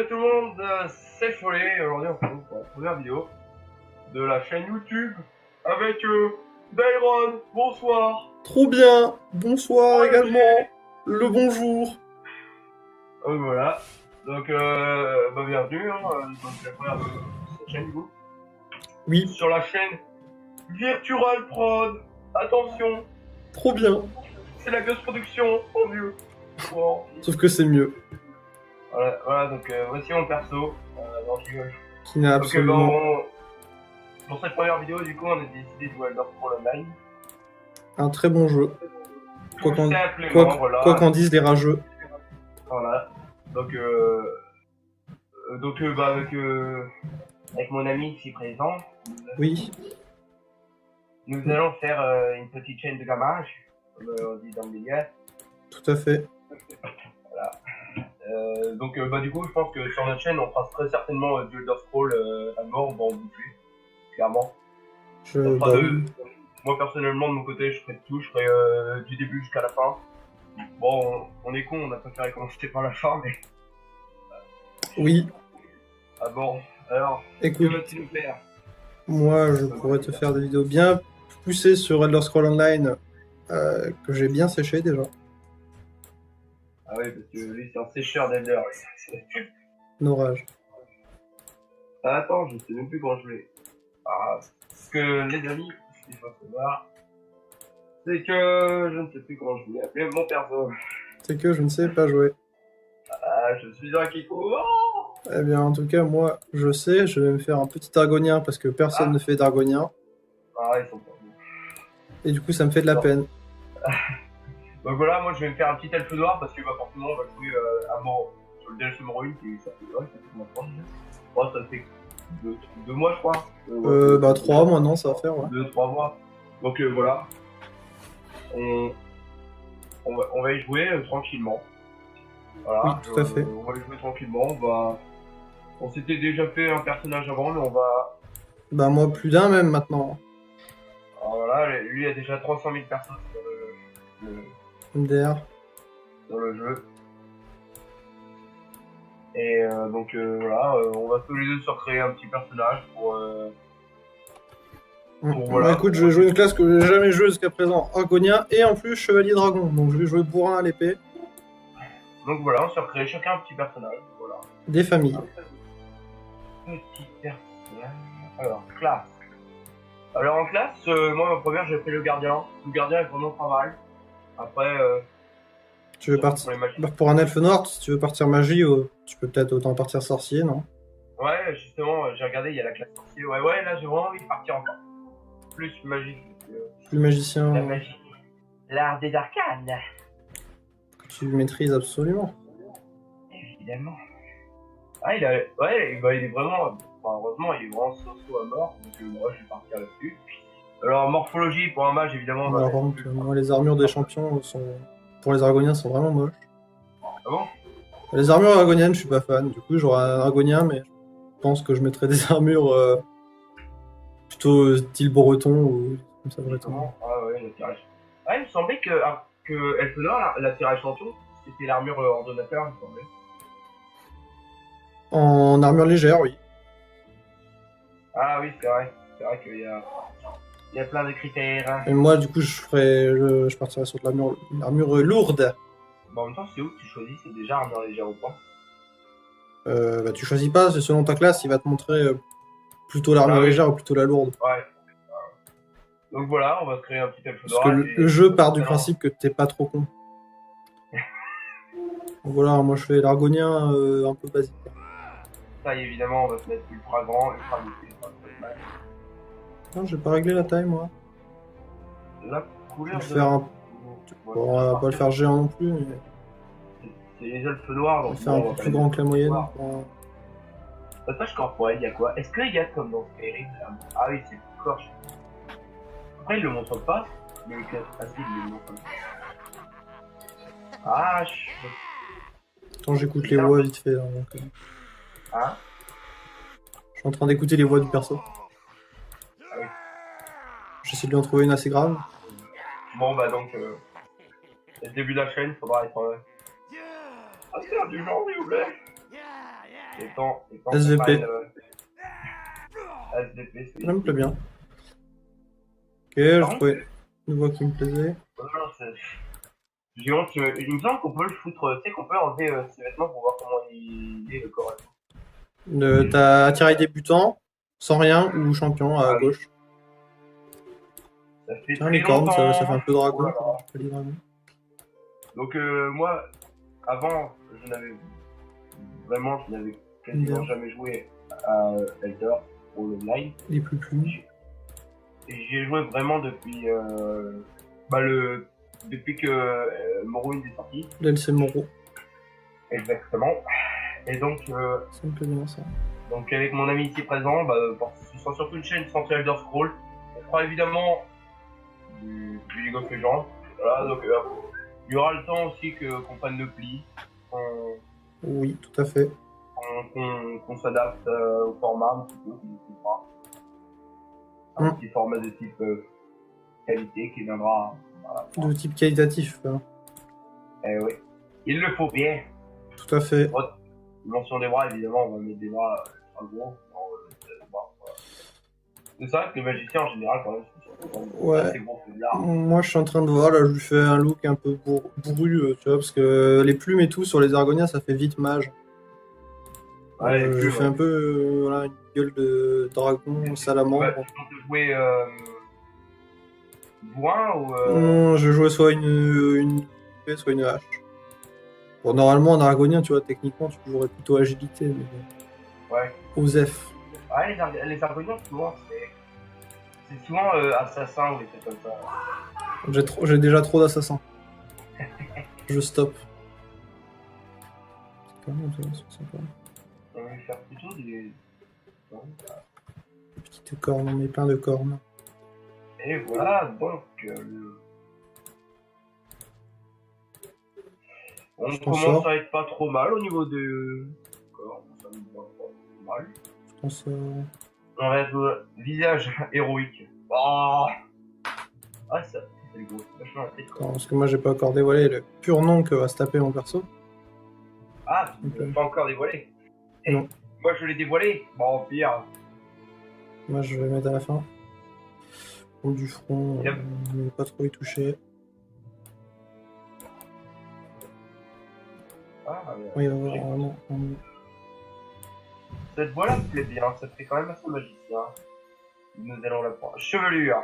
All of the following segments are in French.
tout le monde, c'est Follet, et aujourd'hui on se retrouve pour la première vidéo de la chaîne YouTube avec Dairon, bonsoir. Trop bien, bonsoir Olivier. également, le bonjour. Donc voilà, donc bienvenue, donc la première de cette chaîne du coup. Oui, Sur la chaîne Virtual Prod, attention, trop bien, c'est la grosse production, oh mieux. Bon. sauf que c'est mieux, Voilà, donc voici mon perso, non, je rigole. qui n'a absolument Pour cette première vidéo, du coup, on a décidé de jouer à Elder Scrolls Online. un très bon jeu, quoi Tout qu'en simplement, voilà. quoi qu'en disent les rageux. Voilà. Donc, avec mon ami ici présent, Oui, nous allons faire une petite chaîne de gamage, comme on dit dans le milieu. tout à fait. Du coup, je pense que sur notre chaîne, on fera très certainement du Elder Scrolls à mort dans bouffer, clairement. Bah oui. Moi, personnellement, de mon côté, je ferai de tout, je ferai du début jusqu'à la fin. Bon, on est con, on a préféré commencer par la fin, mais... Oui, Ah bon, alors, écoute, que vas-tu nous faire? moi je pourrais te faire des vidéos bien poussées sur Elder Scrolls Online, que j'ai bien séché déjà. Ah oui, parce que lui, c'est un sécheur d'Elder. Nos rages. Ah, attends, je sais même plus quand je l'ai. Ah, parce que les amis, ce qu'il faut savoir, c'est que je ne sais plus comment je voulais appeler mon perso. C'est que je ne sais pas jouer. Ah, je suis un Kiko. Oh, Eh bien, en tout cas, moi je sais, je vais me faire un petit argonien parce que personne ne fait d'argonien, ah, ils sont pas bons. et du coup ça me fait de la Non. peine. Donc voilà, moi je vais me faire un petit elfe noir parce que forcément on va jouer à mort sur le DLC Morrowind qui ça fait combien de temps déjà? Oh, ça fait 2 mois je crois. Bah 3 maintenant ça va faire, ouais. 2-3 mois. Donc voilà, on va y jouer tranquillement. Voilà, Oui, tout à fait. on va y jouer tranquillement. On s'était déjà fait un personnage avant, mais on va. Bah moi plus d'un même maintenant. Alors voilà, lui il y a déjà 300 000 personnes MDR. sur le jeu. Et voilà, on va tous les deux se recréer un petit personnage pour. Bah écoute, je vais jouer une classe que j'ai jamais jouée jusqu'à présent, Argonien, et en plus Chevalier Dragon, donc je vais jouer bourrin à l'épée. Donc voilà, on se recrée chacun un petit personnage. Voilà. Des familles. Petit personnage. Alors, classe. Alors en classe, moi ma première j'ai fait le gardien. Le gardien est vraiment pas mal. Après, Tu veux partir pour un elfe noir, si tu veux partir magie, tu peux peut-être autant partir sorcier, non? ouais, justement, j'ai regardé, il y a la classe sorcier. Ouais, là j'ai vraiment envie de partir encore plus magique. Plus magicien, La magie. L'art des arcanes. que tu maîtrises absolument. Évidemment. Ah, il est vraiment. Enfin, heureusement, il est vraiment so à mort. Donc, moi, je vais partir là-dessus. Alors, morphologie pour un mage, évidemment. Par contre, moi les armures des champions pour les Argoniens sont vraiment moches. Ah bon? Les armures argoniennes, je suis pas fan, du coup j'aurai un Argonien, mais je pense que je mettrai des armures plutôt style breton ou comme ça breton. Ah ouais, le tirage. Ah, il me semblait que Elfe Noir, la tirage champion, c'était l'armure ordonnateur, il me semblait. En armure légère, oui. Ah oui, c'est vrai. C'est vrai qu'il y a plein de critères. Et moi, du coup, je partirais sur de l'armure lourde. Bon, en même temps, c'est où que tu choisis? C'est déjà armure légère ou pas? Bah, tu choisis pas, c'est selon ta classe, il va te montrer plutôt l'armure Ah oui. légère ou plutôt la lourde. Ouais. Donc voilà, on va se créer un petit elfe Parce noir. que le jeu part du principe que t'es pas trop con. Donc voilà, moi je fais l'argonien un peu basique. Taille, évidemment, on va se mettre ultra grand, ultra musclé. Non, j'ai pas réglé la taille, moi. La couleur Je vais faire un... Bon, on va pas le faire géant non plus, mais c'est les elfes noirs, on va donc faire un peu plus grand que la moyenne. Passage corporel, il y a quoi? Est-ce qu'il y a comme dans Skyrim? Ah oui, c'est le corps. Après, il le montre pas, mais il le montre. Ah, Attends, j'écoute les voix vite fait. Hein, donc, Hein? je suis en train d'écouter les voix du perso. Ah oui. J'essaie de lui en trouver une assez grave. Bon, bah donc, le début de la chaîne, il faudra être. Ah, c'est du genre, s'il vous plaît. Et tant SVP. qu'on prenne, SVP, c'est... Ça me plaît bien. Ok, j'ai Pardon trouvé une voix qui me plaisait. Non, j'ai honte, il me semble qu'on peut le foutre, tu sais qu'on peut enlever ses vêtements pour voir comment il est le corps. T'as attirail débutant, sans rien, ou champion à Ah oui. gauche. Ça fait Tiens, très licorne, ça longtemps. fait un peu dragon. Oh là là. quoi. Pas les dragons. Donc moi, avant, je n'avais quasiment Bien. jamais joué à Elder ou le Line. Les plus. Et j'y ai joué vraiment depuis depuis que Morrowind est sorti. DLC Moreau. Exactement. Et donc Ça me plaît bien ça. donc avec mon ami ici présent, ce sera surtout une chaîne centrée Elder Scrolls. On fera évidemment du League of Legends. Voilà, donc il y aura le temps aussi qu'on prenne le pli, Oui, tout à fait. qu'on s'adapte au format un petit peu, un petit format de type qualité qui viendra. Voilà. De type qualitatif. Hein. Eh oui, il le faut bien. Tout à fait. Dimension des bras, évidemment, on va mettre des bras à gros. C'est ça que les magiciens en général, quand même, Ouais. c'est gros, c'est bizarre. Moi, je suis en train de voir, là, je lui fais un look un peu bourru, tu vois, parce que les plumes et tout sur les Argoniens, ça fait vite mage. Ouais, je fais un peu voilà, une gueule de dragon, salamandre. Ouais, tu comptes jouer bourrin ou. Non, je jouais soit une épée, soit une hache. Bon, normalement, en Argonien, tu vois, techniquement, tu jouerais plutôt agilité, mais bon. Ouais. Osef. Ouais, les Argoniens, souvent, c'est souvent assassin ou des trucs comme ça. J'ai déjà trop d'assassins. Je stoppe. C'est quand même intéressant, sympa. On va faire plutôt des. Petite corne, on met plein de cornes. Et voilà, donc. On commence à être pas trop mal au niveau de. Ça me va pas trop mal. Je pense. On reste visage héroïque. Oh ah, ça, c'est le gros. Vachement la tête, quoi. Attends, parce que moi, j'ai pas encore dévoilé le pur nom que va se taper mon perso. Ah, tu l'as pas encore dévoilé. Non. Moi, je l'ai dévoilé. Bon, pire. Moi, je vais mettre à la fin. Au du front, Yep. je vais pas trop y toucher. Ah, Oui, il va y avoir vraiment. Cette voix-là me plaît bien, ça fait quand même assez magicien. Nous allons la prendre. Chevelure.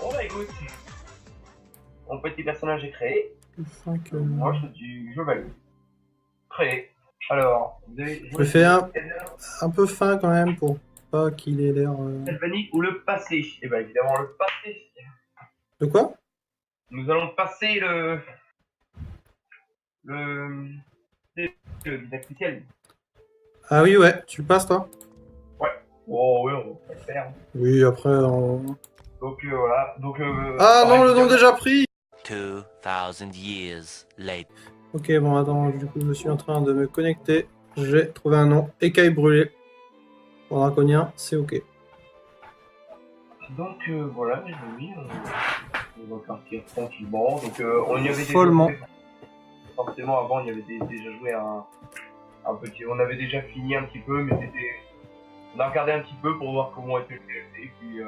Bon bah écoute, mon petit personnage est créé. Moi je valide. Créé. Alors, vous avez Je le fais un peu fin quand même pour pas qu'il ait l'air. Sylvanie ou le passé? Et bien évidemment le passé. De quoi? Nous allons passer le didacticiel. Ah oui, ouais, tu le passes toi? Oh oui, on va le faire. Oui, après. Donc voilà. Donc, Ah non, le nom déjà pris! 2000 years later. Ok, bon, attends, du coup, je suis en train de me connecter. J'ai trouvé un nom. Écaille brûlée. Pour draconien, c'est ok. Donc voilà, mes amis, on va partir tranquillement. Donc on y avait Follement. déjà joué, forcément avant, il y avait déjà joué un petit. On avait déjà fini un petit peu, mais on a regardé un petit peu pour voir comment était le DLC. Et puis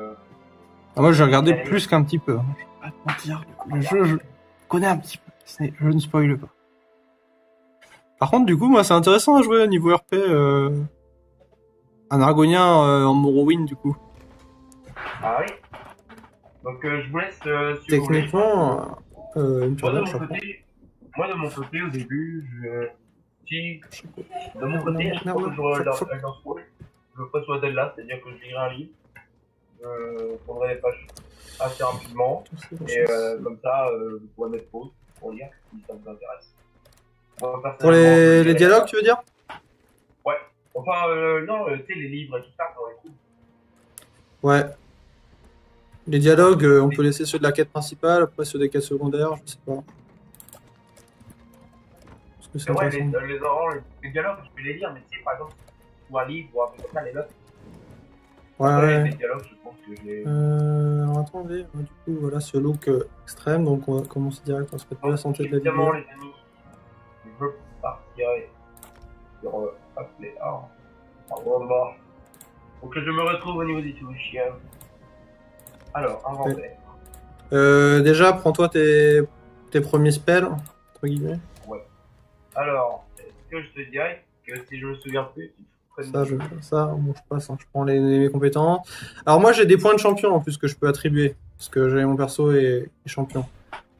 Ah, moi, j'ai regardé plus qu'un petit peu. Hein. Je vais pas te mentir. Le jeu, je connais un petit peu. Je ne spoile pas. Par contre, du coup, moi, c'est intéressant à jouer au niveau RP. Un Argonien en Morrowind, du coup. ah oui. Donc je vous laisse. Si Techniquement, une moi de tournée, mon ça prend. côté, moi de mon côté, au début, si, de mon Non, côté, non, à chaque non, fois non, que j'aurai faut- Elder Scrolls, je ferai ce modèle-là, c'est-à-dire que je lirai un livre, je prendrai les pages assez rapidement, et comme ça, vous pourrez mettre pause pour lire si ça vous intéresse. Moi, Pour personnellement, je les lirai dialogues, pas. tu veux dire? Ouais. Enfin, non, tu sais, les livres et tout ça, ça va être cool. Ouais. Les dialogues, on peut laisser ceux de la quête principale, après ceux des quêtes secondaires, je sais pas. Parce que c'est Mais ouais, intéressant. les dialogues, je peux les lire, mais tu sais, par exemple, ou un livre ou un truc comme ça, les notes. Ouais, Après, ouais. les dialogues, je pense que j'ai. Alors attendez, du coup, voilà ce look extrême, donc on va commencer direct, on se mettre la santé de la Évidemment, vidéo. les amis, je partirai sur appeler à revoir. Donc je me retrouve au niveau des touches. Alors, inventaire. Déjà, prends-toi tes premiers spells, entre guillemets. Ouais. Alors, est-ce que je te dirais que si je me souviens plus, tu prennes Ça, bon, je passe, hein, je prends mes compétences. Alors moi, j'ai des points de champion en plus que je peux attribuer, parce que j'ai mon perso est champion.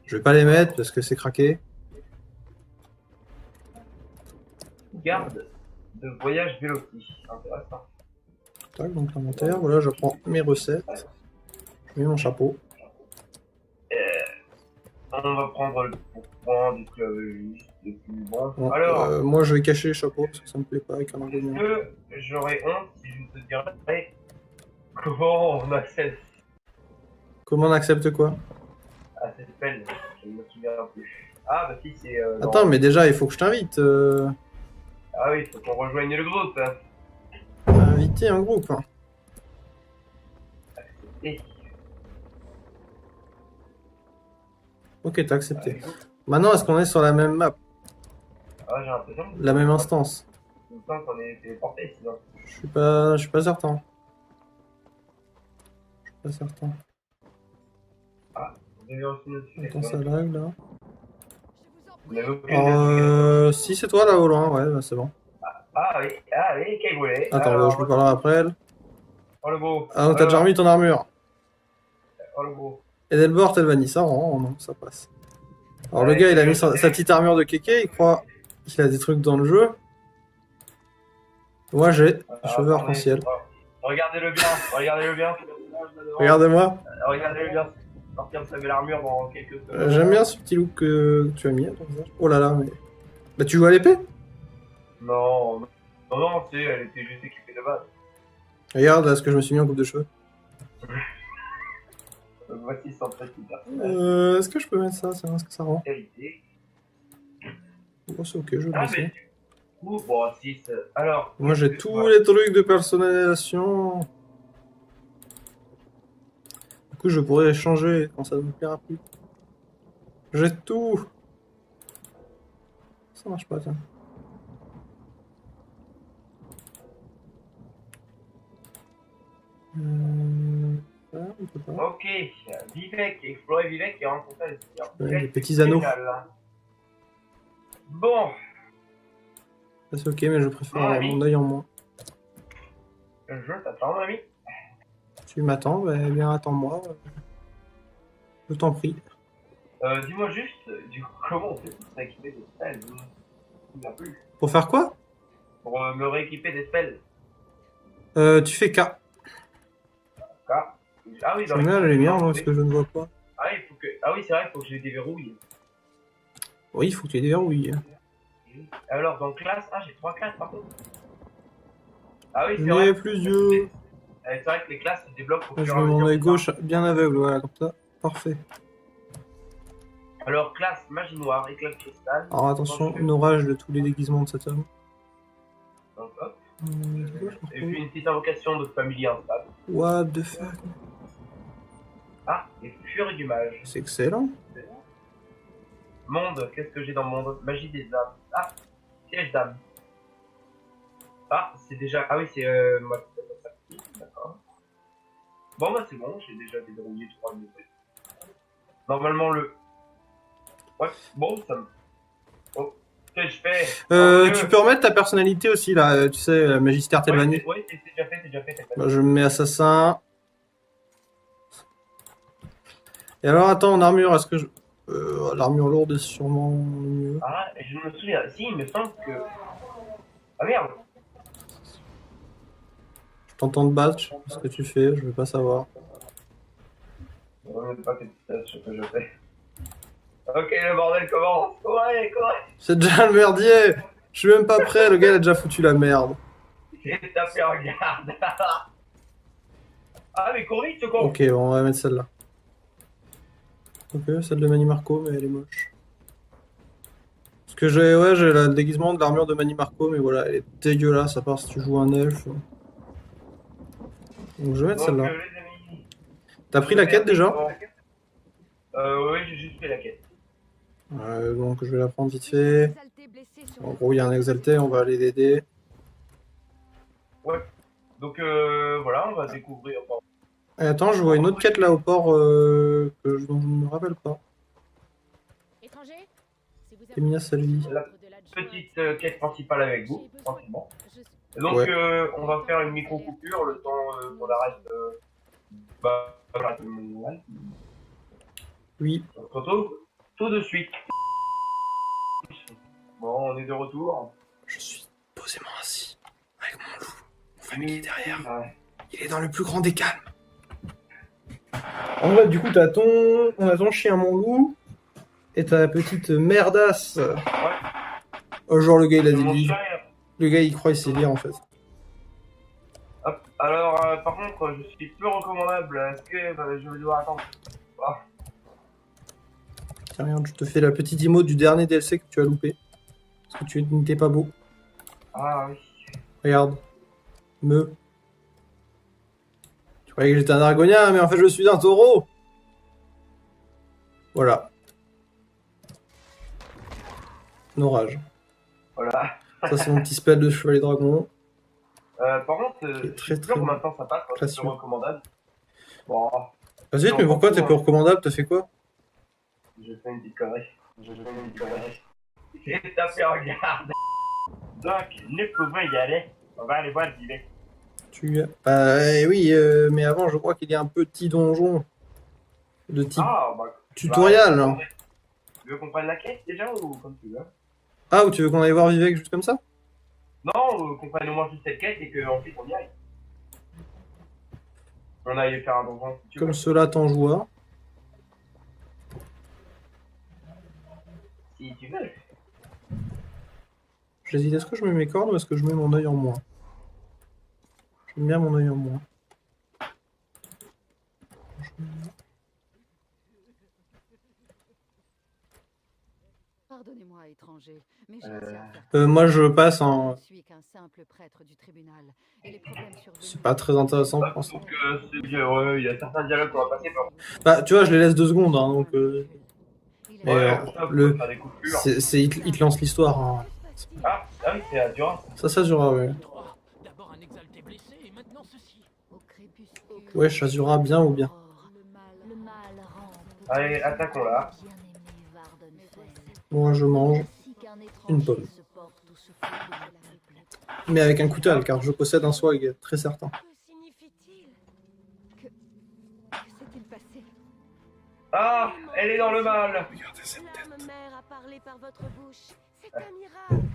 Je vais pas les mettre parce que c'est craqué. garde de voyage Véloci. Intéressant. Tac, donc l'inventaire, voilà, je prends mes recettes. Je mets mon chapeau. On va prendre le point du club juste le plus bon. Bon, Alors, moi, je vais cacher les chapeaux parce que ça me plaît pas avec un est-ce ingrédient. que j'aurais honte si je te dirais comment on accède Comment on accepte quoi? à cette spell? Je ne me souviens plus. Ah bah si, c'est... Attends, mais déjà, il faut que je t'invite. Ah oui, il faut qu'on rejoigne le groupe. Hein. Inviter un groupe. Hein. Et... Ok, t'as accepté. Maintenant, est-ce qu'on est sur la même map? Ah, j'ai l'impression que... La même instance? Il me semble qu'on est téléporté sinon. Je suis pas certain. Je suis pas certain. Ah, vous avez reçu notre Attends, ça lag là. Vous n'avez aucune Alors, si c'est toi là au loin, ouais, bah, c'est bon. Ah oui, quel volet. Attends, bah, je lui parlerai après elle. Oh le beau. Ah, donc t'as déjà remis ton armure. Oh le beau. Edelbort, Elvani, ça rend, non, ça passe. Alors le gars, il a mis sa petite armure de kéké, il croit qu'il a des trucs dans le jeu. Moi, j'ai les cheveux arc-en-ciel. Regardez-le bien, regardez-le bien. Regardez-moi. Regardez-le bien. Sortir de sa belle armure dans quelques secondes. J'aime bien ce petit look que tu as mis à ton visage. Oh là là, mais... Bah tu joues à l'épée? Non, tu sais, elle était juste équipée de base. Regarde là ce que je me suis mis en coupe de cheveux. Voici son petit personnage. Est-ce que je peux mettre ça? Est-ce que ça rend? Qualité. Oh, c'est ok, je vais Ah, baisser. mais du coup, bon, si, alors. Moi j'ai tous les trucs de personnalisation. Du coup je pourrais les changer quand ça me plaira plus. J'ai tout. Ça marche pas tiens. Ça, on peut pas. Ok, Vivek, explorer Vivek et rencontrer les seigneurs. Ouais, Vivek, les petits c'est anneaux. génial. Bon, Ça c'est ok mais je préfère Mon avoir ami. mon œil en moins. je t'attends, ami. Tu m'attends, bah, eh bien attends-moi. Je t'en prie. Dis-moi juste, du coup, comment on fait pour s'équiper des spells? Il n'y a plus. Pour faire quoi? Pour me rééquiper des spells. Tu fais K. Ah oui, Je mets la lumière parce que je ne vois pas. Ah oui, ah oui, c'est vrai, il faut que je les déverrouille. Oui, il faut que tu les déverrouilles. Alors, dans classe, j'ai 3 classes par contre. Ah oui, c'est Mais vrai. plusieurs. C'est vrai que les classes se débloquent au Je fur et mets à mon mesure. œil gauche bien aveugle, voilà, comme ça. Parfait. Alors, classe magie noire, éclat de cristal. Alors attention, un orage de tous les déguisements de cet homme. Donc, hop. Gauche, Et puis une petite invocation de familier instable. What the fuck? Ah, et furie du mage. C'est excellent. Monde, qu'est-ce que j'ai dans le monde? Magie des âmes. Ah, piège d'âme. Ah, c'est déjà. Ah oui, c'est ma d'accord. Bon, bah c'est bon, j'ai déjà déverrouillé 3 niveaux. Normalement, le. Ouais, bon, ça me. Oh, qu'est-ce que je fais? Tu peux remettre ta personnalité aussi, là, tu sais, Magistère Telvanni. Oui, c'est déjà fait, c'est déjà fait. Bah, je me mets assassin. Et alors, attends, en armure, est-ce que je... L'armure lourde est sûrement mieux. Ah, je me souviens. Si, il me semble que. Ah merde! Je t'entends te battre, je sais pas ce que tu fais, je veux pas savoir. Je ne sais pas ce que je fais. Ok, le bordel commence! Courez, courez! C'est déjà le merdier! Je suis même pas prêt, le gars il a déjà foutu la merde. J'ai tapé en garde! Ah, mais cours vite, ce con! Ok, bon, on va mettre celle-là. Ok, celle de Manny Marco, mais elle est moche. Parce que j'ai le déguisement de l'armure de Manny Marco, mais voilà, elle est dégueulasse, à part si tu joues un elfe. Donc je vais mettre Donc, celle-là. les amis. T'as pris la quête déjà? Oui, j'ai juste fait la quête. Donc je vais la prendre vite fait. En gros, il y a un exalté, on va aller l'aider. Ouais. Donc, voilà, on va découvrir. Et attends, je vois une autre quête là au port dont je ne me rappelle pas. Étranger, si vous avez Emina Salvi. La petite quête principale avec vous, tranquillement. Et donc, Ouais. on va faire une micro-coupure le temps qu'on arrête. Voilà, ouais. Oui. On se retrouve tout de suite. Bon, on est de retour. Je suis posément assis avec mon loup. Mon famille est derrière. Ouais. Il est dans le plus grand des calmes. En vrai, du coup, on a ton chien, mon loup, et ta petite merdasse. Oh, genre, le gars, il a des Mon livres. chien, Le gars, il croit il sait lire, en fait. hop. Alors, par contre, je suis peu recommandable. Est-ce que je vais devoir attendre? Tiens, regarde, je te fais la petite emote du dernier DLC que tu as loupé. Parce que tu n'étais pas beau. Ah oui. Regarde. Tu croyais que j'étais un argonien, mais en fait, je suis un taureau. Voilà. Orage. Voilà. Ça, c'est mon petit spell de chevalier dragon. Par contre, C'est je très, suis très sûr maintenant ça passe, c'est classieux. peu recommandable. Bon, Vas-y, mais pourquoi t'es peu recommandable? T'as fait quoi? j'ai fait une petite connerie. J'ai tapé en garde. Donc, nous pouvons y aller. On va aller voir le gilet. Oui, mais avant, je crois qu'il y a un petit donjon de type Ah, bah. tutoriel. bah, Hein. Tu veux qu'on prenne la quête déjà ou comme tu veux? Ah, ou tu veux qu'on aille voir Vivek juste comme ça? Non, qu'on prenne au moins juste cette quête et qu'ensuite on y aille. On aille faire un donjon si tu veux. Comme cela t'en joie. Si tu veux. J'hésite, est-ce que je mets mes cordes ou est-ce que je mets mon œil en moins? J'aime bien mon œil en moins. Pardonnez-moi, étranger, mais je tiens à faire Moi, je passe en... Je suis qu'un simple prêtre du tribunal. Et les problèmes survenus- C'est pas très intéressant pour l'instant. Donc, ouais, il y a certains dialogues qu'on va passer par. Bah, tu vois, je les laisse 2 secondes, hein, donc... Mais Ouais, alors, ça, le... faut faire des coupures. il te lance l'histoire. Hein. Ah oui, c'est Azura. Ça durera, ouais. D'abord un exalté blessé et maintenant ceci. Au crépuscule, Ouais, Chazura, bien ou bien? le mal rend Allez, attaquons là. bien-aimé Vardenfell. Moi, je mange. Ainsi qu'un étranger Une pomme. se porte ou se fout de la peuple. Mais avec un couteau, car je possède un swag très certain. Que signifie-t-il? Que s'est-il passé? Ah, elle est dans le mal. Regardez cette L'âme mère a parlé par votre bouche. C'est un miracle.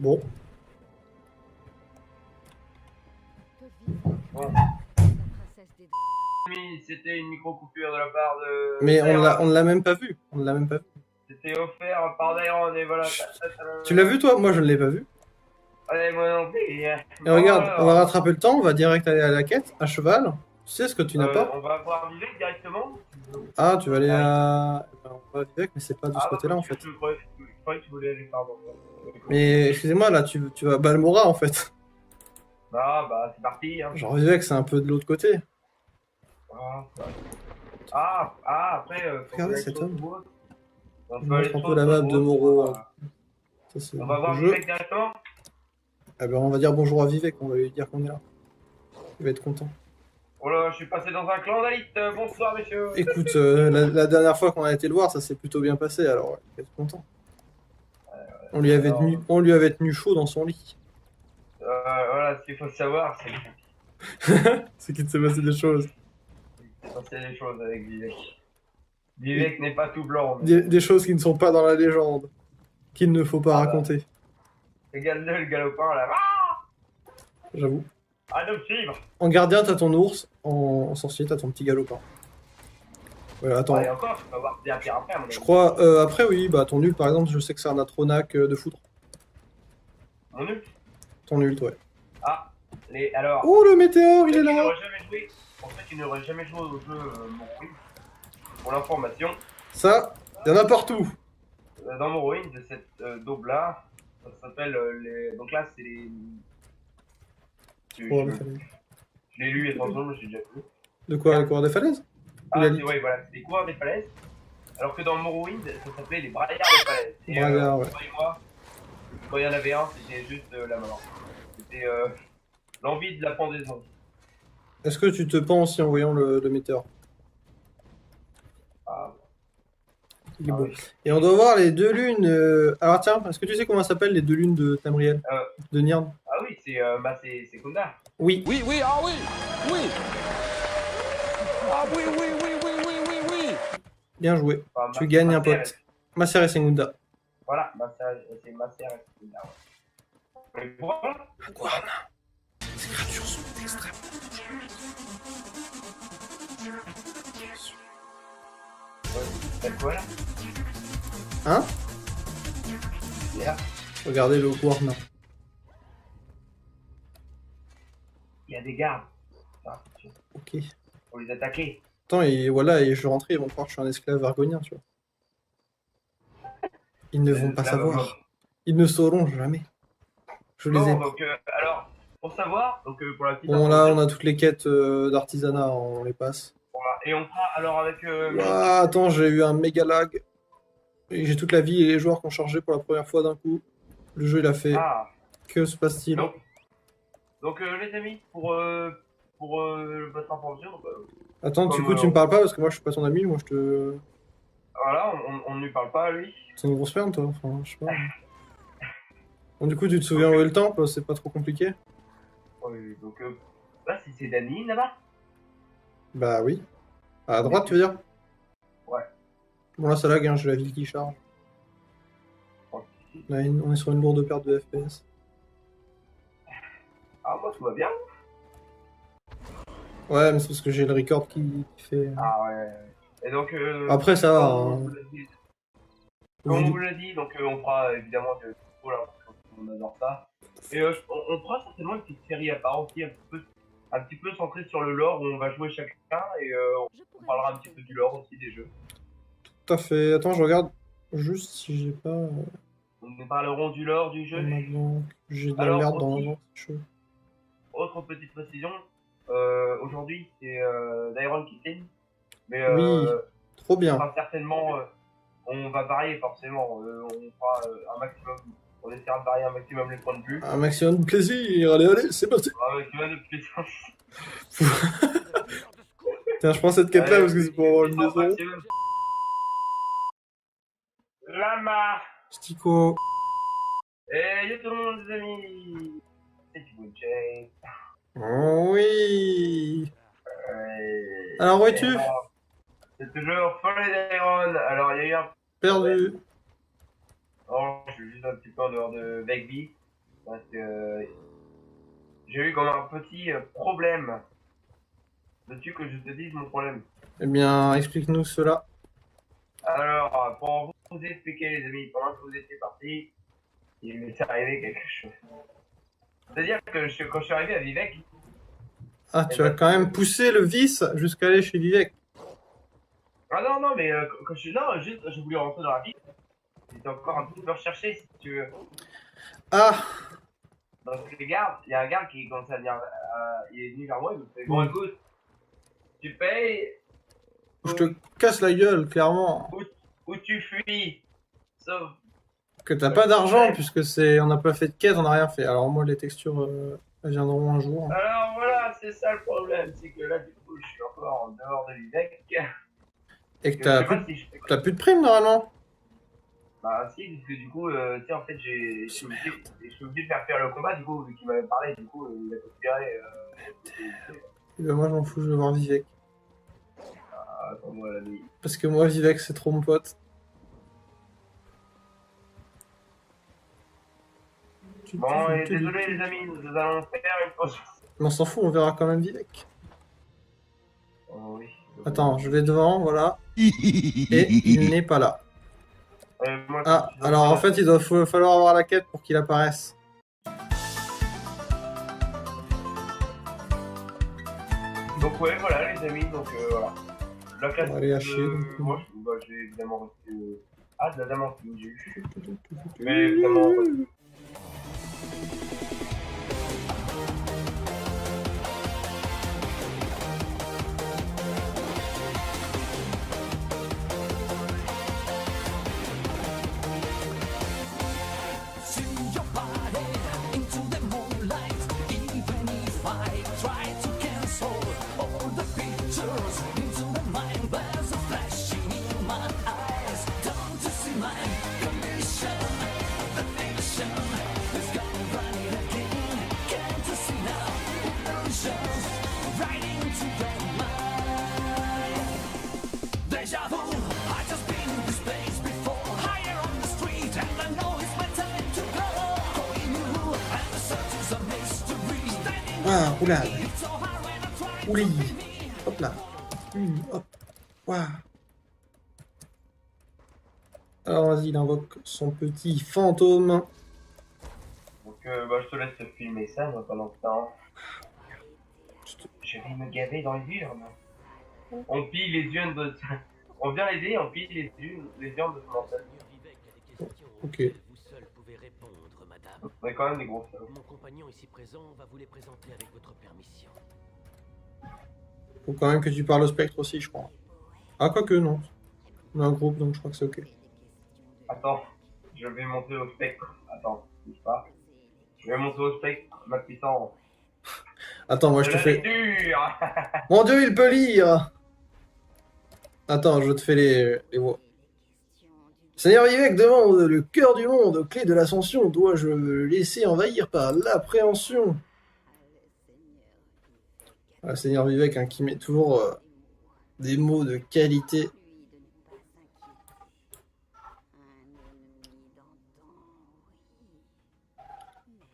Bon. Que vit Bon. la princesse des C'était une micro-coupure de la part de. Mais on l'a même pas vu. On l'a même pas vu. C'était offert par Dairon et voilà. Tu l'as vu, toi? Moi, je ne l'ai pas vu. Allez, moi non plus. Et regarde, on va rattraper le temps, on va direct aller à la quête, à cheval. Tu sais ce que tu n'as pas? On va voir Vivek directement. Ah, tu vas aller à... On va à Vivek, mais c'est pas de ce côté-là, en fait. Je croyais que tu voulais aller faire dans. Mais, excusez-moi, là, tu vas à Balmora, en fait. Ah, bah, c'est parti. Hein. Genre, Vivek, c'est un peu de l'autre côté. Après. Regardez cet homme. On Il montre un peu la map de Moro. Ça, c'est On va voir le jeu. Vivek directement. Ah ben, on va dire bonjour à Vivek, on va lui dire qu'on est là. Il va être content. Oh là, je suis passé dans un clan d'élite. Bonsoir, messieurs. Écoute, la dernière fois qu'on a été le voir, ça s'est plutôt bien passé, alors ouais, il va être content. On lui avait tenu chaud dans son lit. Voilà, ce qu'il faut savoir, c'est que C'est qu'il s'est passé des choses. C'est passé des choses avec Vivek. Vivek n'est pas tout blanc. Mais... Des choses qui ne sont pas dans la légende. Qu'il ne faut pas Ah bah. raconter. Regarde-le, le galopin, là. J'avoue. Adoptive. En gardien, t'as ton ours. En sorcier, t'as ton petit galopin. Voilà, attends. Et encore, tu vas voir bien pire après, à mon avis. Je crois, après, oui, bah ton ult, par exemple, je sais que c'est un Atronac de foudre. Mon ult. Ton ult, ouais. Ah, alors. Oh, le météore, il est Tu là. n'aurais jamais joué. En fait, tu n'aurais jamais joué au jeu Morrowind. Pour l'information, Ça, il y en a partout. dans Morrowind, de cette daube-là, ça s'appelle les. Donc là, c'est les. Oh, Je l'ai lu et tantôt, je l'ai déjà lu. de quoi, les coureurs des falaises? Ah, Il a c'est dit. ouais, voilà, c'est des coureurs des falaises. Alors que dans Morrowind, ça s'appelait les braillards des falaises. Et Braillards, ouais. croyez-moi, quand il y en avait un, c'était juste la mort. C'était l'envie de la pendaison. Est-ce que tu te pends aussi en voyant le météore? Ah, Il est ah beau. oui. Et on doit voir les deux lunes. Alors tiens, est-ce que tu sais comment s'appellent les deux lunes de Tamriel? De Nirn? Ah oui, c'est Kunda. Oui. Oui, oui, ah oui, oui. Ah oui, oui, oui, oui, oui, oui, oui. Bien joué. Enfin, Tu gagnes un Maser, pote. Maser et Sengunda. Voilà, c'est Maser et Kunda. Ouais. Mais voilà. Ces créatures sont extrêmes. T'as quoi là? Hein? Et là, Regardez le Warna. il y a des gardes. Ah, Ok. faut les attaquer. Attends, et voilà, et je vais rentrer, ils vont croire que je suis un esclave argonien, tu vois. Ils ne vont pas savoir. Ils ne sauront jamais. Je les ai. Bon, donc, alors, pour savoir, donc pour la petite Bon, là, information, on a toutes les quêtes d'artisanat, on les passe. voilà. Et on fera alors avec. Ouah, attends, j'ai eu un méga lag. Et j'ai toute la vie et les joueurs qui ont chargé pour la première fois d'un coup. Le jeu, il a fait. Ah, Que se passe-t-il? donc les amis, pour votre information, donc, Attends, du comme, coup, tu me parles pas parce que moi, je suis pas ton ami. Moi, je te. voilà, on ne lui parle pas à lui. C'est une grosse merde, toi. Enfin, je sais pas. Bon, du coup, tu te souviens où est le temple? C'est pas trop compliqué? Donc là, c'est Danine là-bas. Bah oui. À droite, tu veux dire? Ouais. Bon, là, ça lag, hein, j'ai la ville qui charge. On est sur une lourde perte de FPS. Ah, moi, tout va bien. Ouais, mais c'est parce que j'ai le record qui fait. Ah ouais. Et donc. Après, ça va. Comme on Hein. vous l'a dit, comme on vous l'a dit, donc on fera évidemment de oh là, on adore ça. Et on fera certainement une petite série à part aussi, un petit peu centrée sur le lore où on va jouer chacun et Je on pourrais parlera un vous petit peu aider. du lore aussi des jeux. Tout à fait. Attends, je regarde juste si j'ai pas. Nous parlerons du lore du jeu. Maintenant, j'ai de la Alors, merde dans aussi- la banque, c'est chaud. Autre petite précision, aujourd'hui c'est Dairon qui filme, mais Oui. Trop on bien. fera certainement, on va varier forcément, on fera un maximum, on essaiera de varier un maximum les points de vue, Un maximum de plaisir. Allez, allez, c'est parti. un maximum de puissance. Tiens, je prends cette quête-là parce que c'est pour avoir une maison. Lama. Stico. Et yo tout le monde les amis, c'est du Jay. Oui. Alors, où es-tu? C'est toujours Follet d'Iron. Alors il y a eu un... Perdu. Non, je suis juste un petit peu en dehors de Begbie. Parce que j'ai eu comme un petit problème. Veux-tu que je te dise mon problème? Eh bien, explique-nous cela. Alors, pour vous expliquer les amis, pendant que vous étiez partis, il m'est arrivé quelque chose. C'est-à-dire que quand je suis arrivé à Vivek, Ah, tu as quand même poussé le vice jusqu'à aller chez Vivek. ah non, non, mais quand je suis là, juste, j'ai voulu rentrer dans la ville. J'étais encore un petit peu recherché, si tu veux. Ah, Donc, les gardes, il y a un garde qui commence à venir, il est venu vers moi, il me fait bon, écoute, tu payes je te casse la gueule, clairement. ou tu fuis. Sauf, Que t'as pas d'argent, puisque c'est, on n'a pas fait de quête, on n'a rien fait. Alors moi, les textures elles viendront un jour. alors voilà, c'est ça le problème, c'est que là, du coup, je suis encore en dehors de Vivek. Et que Je t'as sais pas plus, si je fais t'as plus de primes, normalement. Bah si, parce que du coup, tu sais, en fait, je suis obligé de faire le combat, du coup, vu qu'il m'avait parlé, du coup, il a considéré... Et ben moi, je m'en fous, je vais voir Vivek. attends-moi la nuit. Parce que moi, Vivek, c'est trop mon pote. Bon, et désolé les amis, nous allons faire une pause. Mais on s'en fout, on verra quand même Vivek. Oh, oui. Attends, je vais devant, voilà. Et il n'est pas là. Moi, Ah, alors en fait, il doit falloir avoir la quête pour qu'il apparaisse. Donc ouais, voilà les amis, donc voilà. La classe, On va aller à chier, donc. moi, j'ai évidemment resté... Ah, de la damantine, j'ai eu. Mais évidemment... Ah, oula. Ouli. Hop là. Hop. Waouh. Alors vas-y, il invoque son petit fantôme. Donc bah, je te laisse filmer ça, moi, pendant ce temps. Je vais me gaver dans les urnes. On pille les urnes de... On vient l'aider, on pille les urnes de son ancêtre. Ok. Vous seul pouvez répondre, madame. On est quand même des gros salauds. Mon compagnon ici présent va vous les présenter avec votre permission. Faut quand même que tu parles au spectre aussi, je crois. Ah, quoique, non. On a un groupe, donc je crois que c'est ok. Attends, je vais monter au spectre. Attends, bouge pas. Je vais monter au spectre, ma puissance. Attends, moi je De te la fais... lecture. Mon dieu, il peut lire! Attends, je te fais les voix. Seigneur Vivek demande le cœur du monde, clé de l'ascension. Dois-je me laisser envahir par l'appréhension? Ah, Seigneur Vivek, hein, qui met toujours des mots de qualité.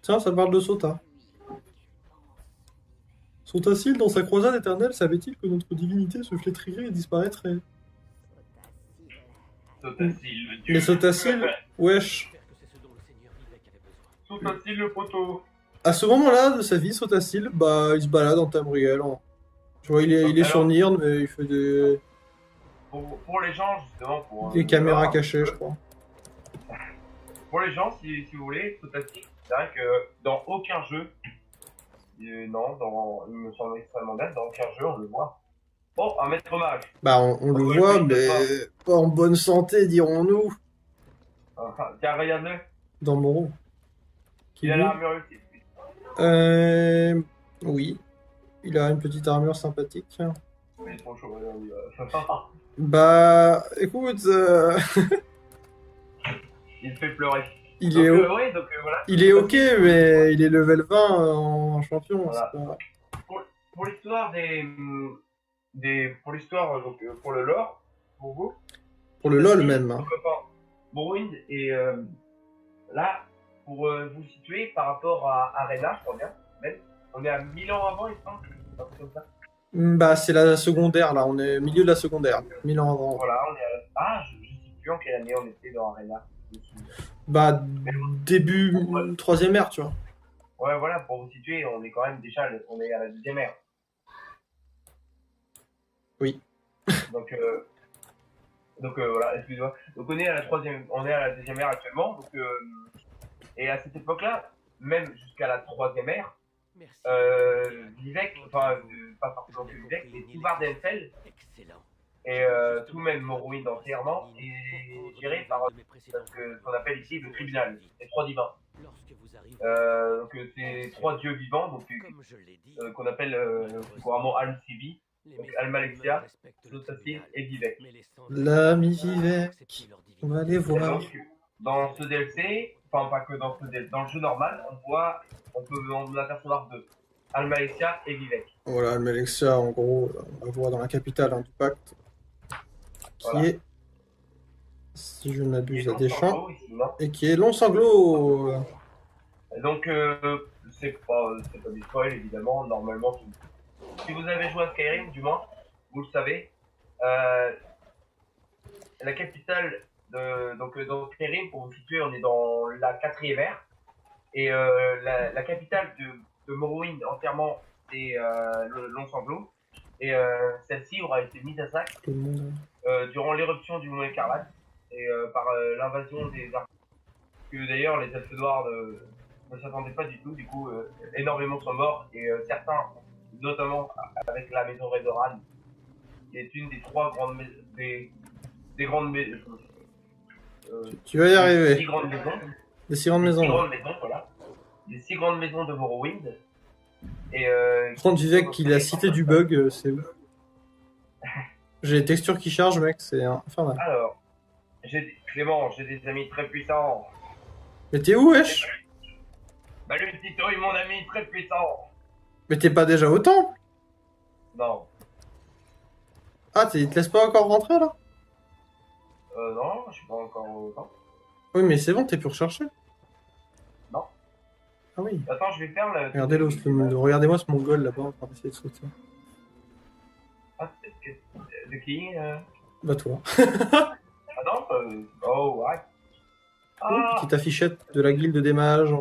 Tiens, ça parle de Sota. Sotacil, dans sa croisade éternelle, savait-il que notre divinité se flétrirait et disparaîtrait? Sotacil, le dieu. Les Sotacil, wesh. Sotacil, le poteau. À ce moment-là de sa vie, Sotacil, bah, il se balade en Tamriel. Tu vois, il est sur Nirn, mais il fait des Pour les gens, justement, pour... caméras cachées, je crois. Pour les gens, si vous voulez, Sotacil, c'est vrai que dans aucun jeu, non, il me semble extrêmement bête, dans aucun jeu, on le voit. Bon, un maître mage. Bah, on le voit, mais pas en bonne santé, dirons-nous. Tiens, regarde-le. Dans Moro. Il a l'armure ultime. Oui. Il a une petite armure sympathique. Mais trop chaud, regarde. Bah, écoute, Il fait pleurer. il Donc, est, ouais, donc voilà. il est ok, mais il est level 20 en champion. Voilà. C'est pas... Pour l'histoire pour l'histoire, donc pour le lore, pour vous. Pour le LOL même. Donc, enfin, Morrowind et là, pour vous situer par rapport à Arena, je crois bien, même, on est à 1000 ans avant, il me semble, un truc comme ça. Bah, c'est la secondaire, là. On est au milieu de la secondaire. 1000 ans avant. Voilà, on est à je sais plus en quelle année on était dans Arena. Bah, début 3ème ère, tu vois. Ouais, voilà, pour vous situer, on est quand même déjà, on est à la 2ème ère. Oui. Donc voilà, excuse-moi. Donc on est à la 2ème ère actuellement. Donc, et à cette époque-là, même jusqu'à la 3ème ère, Vivek, enfin, pas forcément que Vivek, mais tout Vardenfell, et tout même Morrowind entièrement, est géré par ce qu'on appelle ici le tribunal, les 3 divins. Donc c'est 3 dieux vivants, donc qu'on appelle couramment Al-Sibi, donc Al-Malexia, Sotacil et Vivek. L'ami Vivek, on va les voir. dans ce DLC, enfin pas que dans ce DLC, dans le jeu normal, on peut apercevoir deux. Almalexia et Vivek. Voilà, Almalexia, en gros, on la voit dans la capitale hein, du pacte, qui Voilà. est, si je ne m'abuse, Et à donc, Deschamps, Sanglot, ici, non. et qui est Long Sanglot. Et donc, c'est pas du spoil, évidemment, normalement. Si vous avez joué à Skyrim, du moins, vous le savez, la capitale donc dans Skyrim, pour vous situer, on est dans la 4e ère, et la capitale de Morrowind entièrement, c'est le Long Sanglot, et celle-ci aura été mise à sac Tout le monde. durant l'éruption du Mont Écarlate, et par l'invasion des Arcs. Que d'ailleurs, les elfes noirs ne s'attendaient pas du tout, du coup, énormément sont morts, et certains, notamment avec la maison Redoran, qui est une des 3 grandes des grandes maisons. Tu vas y arriver. 6 grandes maisons. Des 6 grandes Des maisons. 6 là. grandes maisons, voilà. Des 6 grandes maisons de Morrowind. Et Prendre Vivek qui la cité du bug, c'est ouf. J'ai les textures qui chargent, mec, c'est infernal. Alors, Clément, j'ai des amis très puissants. Mais t'es où, wesh? Bah, le Tito est mon ami très puissant. Mais t'es pas déjà au temple? Non. Ah, il te laisse pas encore rentrer, là? Non, je suis pas encore au temps. Oui, mais c'est bon, t'es plus recherché. Non. Ah oui. Attends, je vais faire le. Regardez-le, regardez-moi ce mongol là-bas, en train d'essayer de sauter. Ah, de qui Bah toi. Ah non oh, ouais. Ah, Petite affichette de la guilde des mages.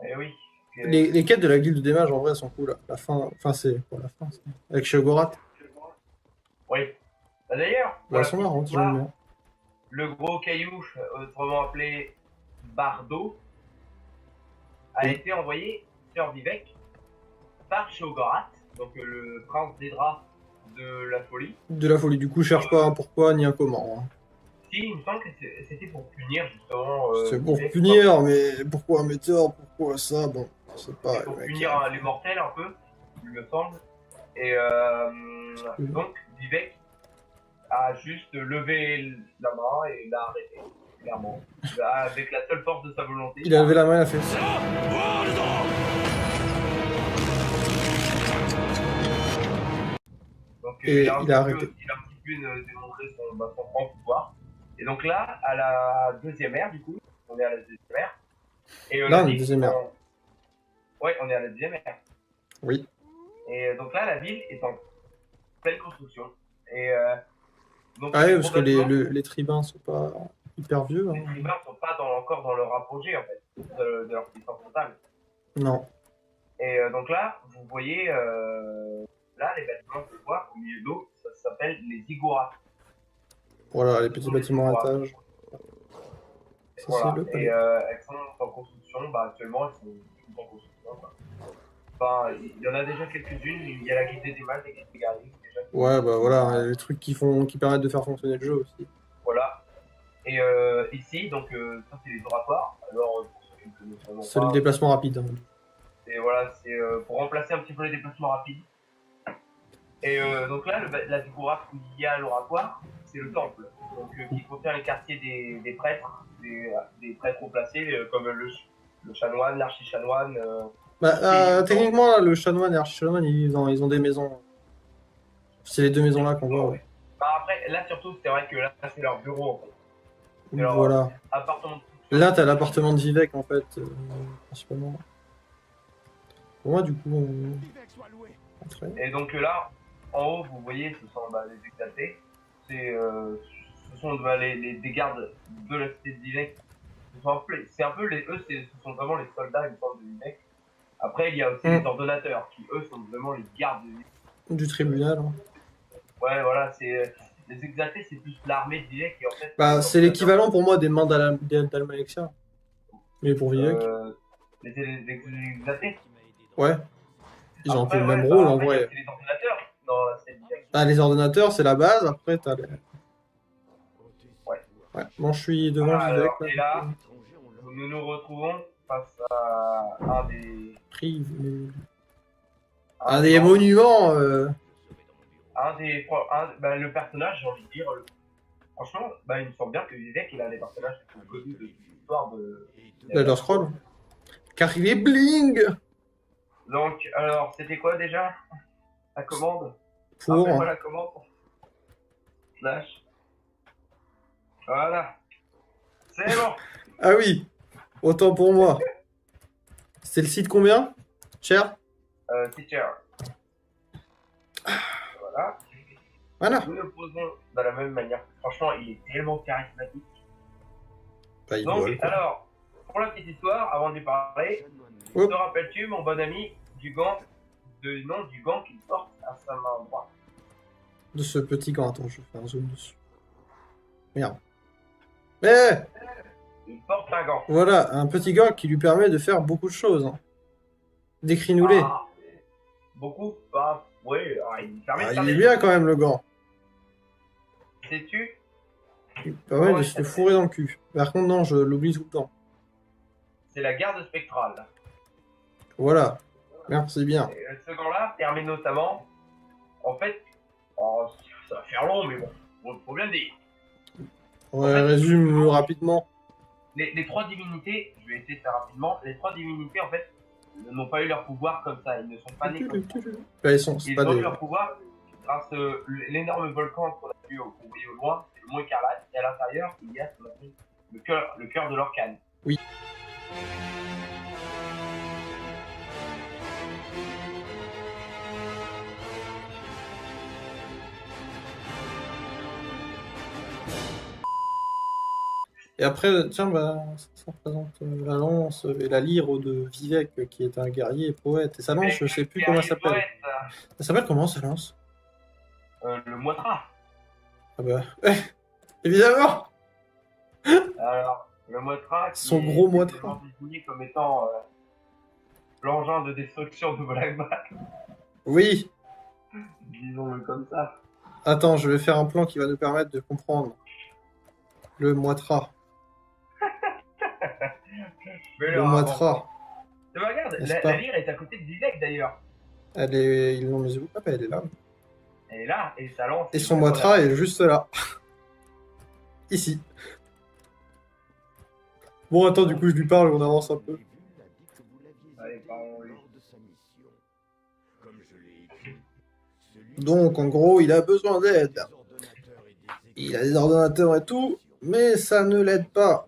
eh oui. Les quêtes de la guilde des mages, en vrai, sont cool. Là. La fin, enfin, c'est pour la fin, avec Shogorat. Oui. Bah, d'ailleurs, Bah, voilà, elles sont marrantes, voilà, j'aime bien. le gros caillou, autrement appelé Bardo, a Oui. été envoyé sur Vivek par Shogorat, donc le prince des draps de la folie. De la folie, du coup, cherche pas un pourquoi ni un comment. Hein. Si, il me semble que c'était pour punir justement. C'est pour Vivek. punir, mais pourquoi un météore, pourquoi ça, bon, c'est pas. C'est pour mec, punir hein. les mortels un peu, il me semble. Et donc Vivek a juste levé la main et l'a arrêté, clairement. Avec la seule force de sa volonté. Il a levé la main, il a fait. Donc Et il a un il petit a peu arrêté. démontré son grand pouvoir. Et donc là, à la 2e ère, du coup, on est à la 2e ère. Et Là, la on est ville, 2e ère. Ouais, on est à la 2e ère. Oui. Et donc là, la ville est en pleine construction. Et donc Ah ouais, parce que probablement, les tribuns sont pas hyper vieux. les Hein. tribuns sont pas encore dans leur apogée, en fait, de leur puissance totale. Non. Et donc là, vous voyez, là, les bâtiments que je vois au milieu d'eau, ça s'appelle les ziggourats. Voilà, les petits bâtiments à étage. Ça, Voilà. c'est le Et palais. elles sont en construction, bah, actuellement, elles sont toutes en construction. Quoi. Enfin, il y en a déjà quelques-unes, il y a la guilde des mages, la guilde des guerriers, déjà. Ouais, bah voilà, les trucs qui permettent de faire fonctionner le jeu aussi. Voilà. Et ici, donc, ça, c'est les oratoires. Alors, pour ceux qui ne connaissent vraiment C'est le pas, déplacement rapide. Hein. et voilà, c'est pour remplacer un petit peu les déplacements rapides. Et donc là, la ziggourate où il y a l'oratoire, c'est le temple. Donc qui contient les quartiers des prêtres, des prêtres haut placés, comme le chanoine, l'archichanoine. Bah, techniquement, là, le chanoine et l'archichanoine, ils ont des maisons. C'est les deux maisons-là qu'on voit, ouais. Bah, après, là surtout, c'est vrai que là, c'est leur bureau en fait. C'est leur Voilà. appartement. Là, t'as l'appartement de Vivek, en fait, principalement. Pour moi, du coup, on... Et donc là, en haut, vous voyez, ce sont les exaltés. Ce sont des gardes de la cité de Vivek. C'est un peu ce sont vraiment les soldats, il me semble, de Vivek. Après, il y a aussi les ordonnateurs, qui eux sont vraiment les gardes de Vivek. Du tribunal. Hein. Ouais, voilà, les exaltés, c'est plus l'armée de Vivek qui en fait. Bah, c'est l'équivalent pour moi des mains d'Almalexia. Mais pour Vivek. Les exaltés. Ouais. Ils ont Après, un peu le même ouais, rôle bah, en après, vrai. c'est les ordonnateurs dans la cité de Vivek. Ah, les ordinateurs, c'est la base. Après, t'as les. Ouais. Ouais. Bon, je suis devant Alors, Vivek. et là, nous nous retrouvons face à un des. Un des monuments. Le personnage, j'ai envie de dire, Franchement, bah, il me semble bien que Vivek, il a des personnages qui sont connus de l'histoire de... Elder Scroll. Car il est bling. Donc, alors, c'était quoi déjà la commande? Pour. Rappelle-moi la commande. Slash. Voilà. C'est bon. Ah oui. Autant pour moi. C'était le site combien? Cher? Teacher. Voilà. Voilà. Nous le posons de la même manière. Franchement, il est tellement charismatique. Bah, il Donc, vole, quoi. alors, pour la petite histoire, avant de lui parler, Hop. te rappelles-tu, mon bon ami, du gant qu'il porte à sa main droite? De ce petit gant. Attends, je vais faire un zoom dessus. Merde. Eh! Il porte un gant. Voilà, un petit gant qui lui permet de faire beaucoup de choses. Hein. Décris-nous-les. Ah, beaucoup, pas. Oui, il permet de Ah, faire il est des bien choses. quand même le gant. Sais-tu? Il permet de se le fourrer dans le cul. Par contre, non, je l'oublie tout le temps. C'est la garde spectrale. Voilà. Merci bien. Et ce gant-là permet notamment, en fait, oh, ça va faire long, mais bon, faut bien le dire. Ouais, résume rapidement. Les trois divinités, je vais essayer de faire rapidement, les trois divinités, en fait, n'ont pas eu leur pouvoir comme ça, ils ne sont pas nés comme ça. Là, ils sont, c'est Ils pas ont eu des... leur pouvoir grâce à l'énorme volcan qu'on a vu qu'on voyait au loin, c'est le mont Écarlate, et à l'intérieur, il y a ce qu'on appelle le cœur de l'Orcane. Oui. Et après, tiens, bah, ça représente la lance et la lyre de Vivek, qui est un guerrier et poète. Et sa lance, je sais plus comment elle s'appelle. Elle s'appelle comment, sa lance? Le Moitra. Ah bah, évidemment. Alors, le Moitra, qui Son est gros Moitra. désigné comme étant l'engin de destruction de Blackback, Oui. disons-le comme ça. Attends, je vais faire un plan qui va nous permettre de comprendre. Le Moitra. Le Moitra. Mais regarde, N'est-ce la pas lyre est à côté de Vivek d'ailleurs. Elle est... Ils l'ont mise où? Ah bah, elle est là. Elle est là, et sa lance. Et son Moitra est juste là. Ici. Bon, attends, du coup, je lui parle, on avance un peu. Allez, parlons-lui. Donc, en gros, il a besoin d'aide. Il a des ordinateurs et tout, mais ça ne l'aide pas.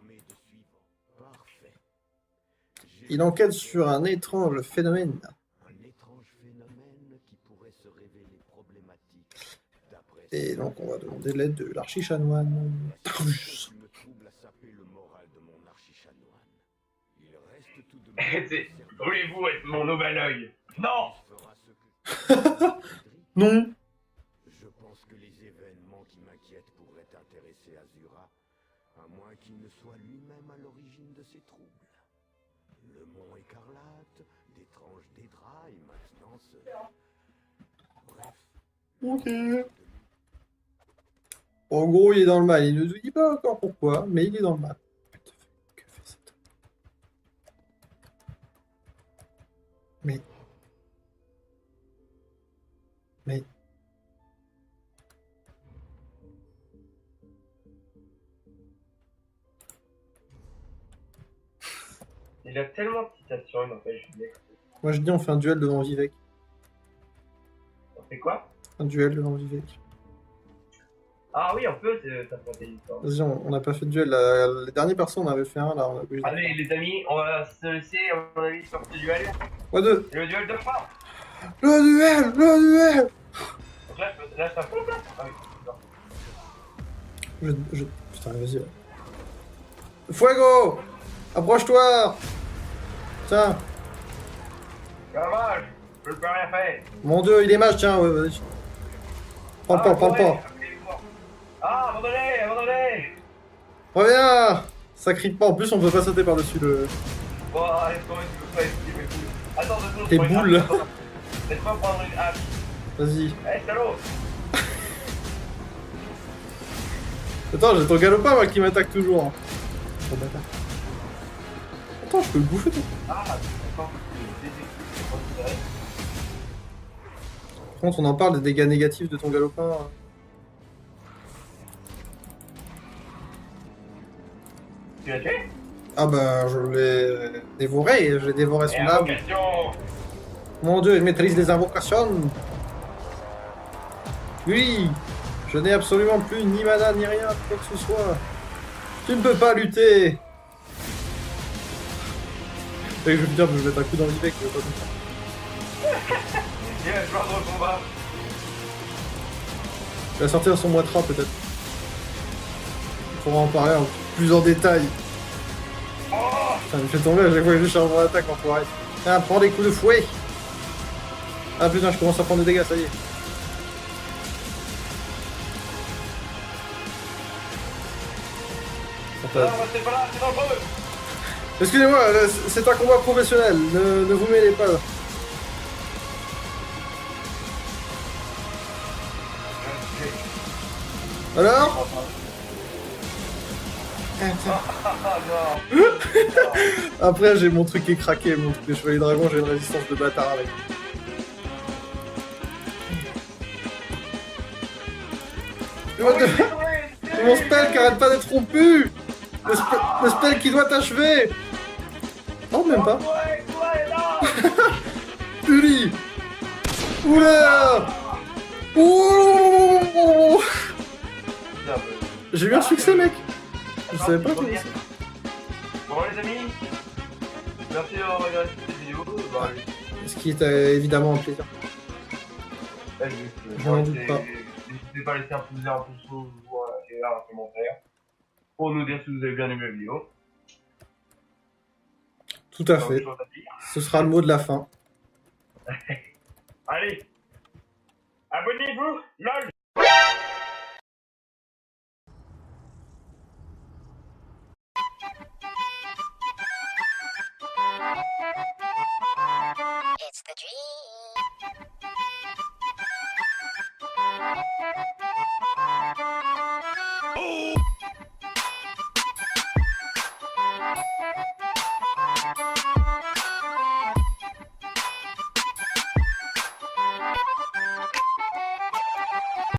Il enquête sur un étrange phénomène. Et donc, on va demander l'aide de l'archichanoine. Tarvus. Voulez-vous être mon nouvel œil? Non. Non. Je pense que les événements qui m'inquiètent pourraient intéresser Azura, à moins qu'il ne soit lui-même à l'origine de ces troubles. Le mont Écarlate, d'étranges dédrats et maintenant ce... Bref. Ok. En gros, il est dans le mal. Il ne nous dit pas encore pourquoi, mais il est dans le mal. Que fait cet homme? Mais... Il a tellement de citations, il n'empêche. Moi, je dis, on fait un duel devant Vivek. On fait quoi? Un duel devant Vivek. Ah oui, on peut, t'as pointé une fois. Vas-y, on n'a pas fait de duel. Les dernières personnes, on avait fait un, là, on a obligé. Allez les amis, on va se laisser à mon avis sur ce duel. Quoi de... C'est le duel de frappe. Le duel! Le duel! Donc là ça fout là. Ah oui, Putain, vas-y. Fuego! Approche-toi! Tiens! dommage, je peux rien faire. Mon dieu, il est mage, tiens, ouais, vas-y. Prends le pas, prends le pas. Ah, abandonnez! Reviens! Ça crie pas, en plus on peut pas sauter par-dessus le... Bon, allez, comment tu peux pas esquiver mes boules? Attends, deux secondes. Tes je prends une boules. hache. Laisse-moi prendre une hache. Vas-y. Eh, salaud! Attends, j'ai ton galopin, moi, qui m'attaque toujours. Hein. Bon, bâtard. Attends, je peux le bouffer, toi. Ah, attends, c'est des Par contre, on en parle des dégâts négatifs de ton galopin. Tu l'as tué? Ah bah, je l'ai dévoré, j'ai dévoré son Et âme. invocation. Mon dieu, il maîtrise les invocations. Oui, je n'ai absolument plus ni mana ni rien, quoi que ce soit. Tu ne peux pas lutter. Et je veux dire, je vais mettre un coup dans l'IVEC, je vais pas comprendre. Il va se joindre au combat. Il va sortir son Moitra peut-être. Il faudra en parler en plus en détail. Ça me fait tomber à chaque fois que je charge mon attaque, enfoiré. Ah, prends des coups de fouet. Ah putain, je commence à prendre des dégâts, ça y est. Non, c'est pas là, c'est dangereux. Excusez-moi, c'est un combat professionnel, ne vous mêlez pas. Alors Ah non. Après, j'ai mon truc qui est craqué, mon truc de chevalier dragon, j'ai une résistance de bâtard avec. What the- Mon spell qui arrête pas d'être rompu. Le spell qui doit t'achever. Oh, même pas. Ouais, là. Uli. Oula. Ouh. J'ai eu un succès, mec. Je savais pas comment ça. Bon les amis, merci d'avoir regardé cette vidéo. Bah, Ce qui est évidemment un plaisir. Je n'en doute pas. N'hésitez pas à laisser un pouce vert, un pouce rouge ou un commentaire pour nous dire si vous avez bien aimé la vidéo. Tout à Pas autre fait. chose à dire. Ce sera le mot de la fin. Allez, abonnez-vous, lol.